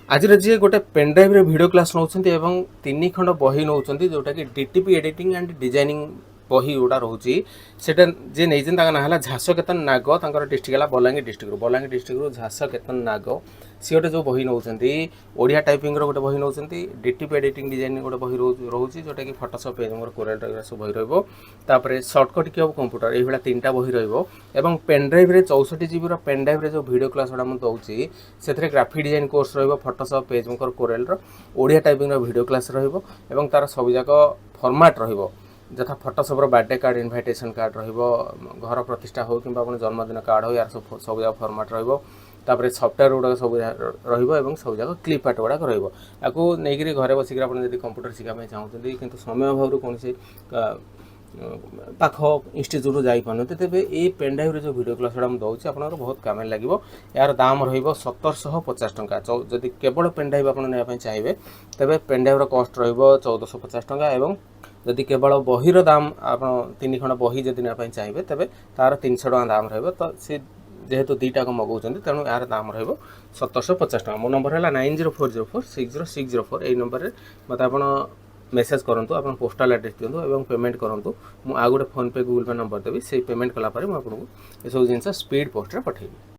आज जी गोटे pen drive video class नौ तीन खंड बही नौ जोटा कि डीटीपी एडिटिंग एंड डिजाइनिंग बही गुड़ा रोचे सेटा जे नहीं ना झास केतन नाग डिस्ट्रिक्ट है बलांगीर डिस्ट्रिक्ट झास केतन नाग सी गोटे जो बही नौ ओडिया टाइपिंग गोटे बही नौ डीटीपी एडिटिंग डिजाइनिंग गोटे बही रोचे जोटा कि फोटोशॉप पेजमेकर कोरेल सब बही रही सर्टकट की ऑफ कंप्यूटर ये तीन टा बही रही पेनड्राइव 64 जीबी पेनड्राइव जो वीडियो क्लास गुड़ा मुझे दूसरी से graphic design course Photoshop PageMaker Corel Odia typing video class रही तार सब जाक फॉर्मेट रही जथा Photoshop birthday card invitation card घर प्रतिष्ठा हो कि जन्मदिन कार्ड हो यार सब जाक फॉर्मेट रही सफ्टवेयर गुड़ाक सब रही सब जाक क्लिप आर्ट गुड़ाक रही घरे बसिक कंप्यूटर शिखापी चाहते कि समय अभाव कौन पाख इन्स्टिट्यूट जापारे तेज ये पेनड्राइव जो वीडियो क्लास गुड़ा दूसरी आप बहुत काम लगे यार दाम रही 1750 टंका जदि केवल पेनड्राइव आप चाहिए तेज पेनड्राइव कस्ट रही 1450 टंका एवं जदि केवल बहीर दाम आप तीन खंड बही जदि नापी चाहिए तेज तार 300 टका दाम रही तो सी जेहेतु दुईटा मगाऊँ तेणु यार दाम रही 1750 टका। मो नंबर है 9040460604 यही नंबर में मत आप मेसेज करूँ आप पोस्टाल एड्रेस दिखाँ और पेमेंट करूँ मुझे गोटे फोन पे गूगल पे नंबर देवी से पेमेंट कलापर मुझे आपको ये सब जिन स्पीड पोस्ट पठेबी।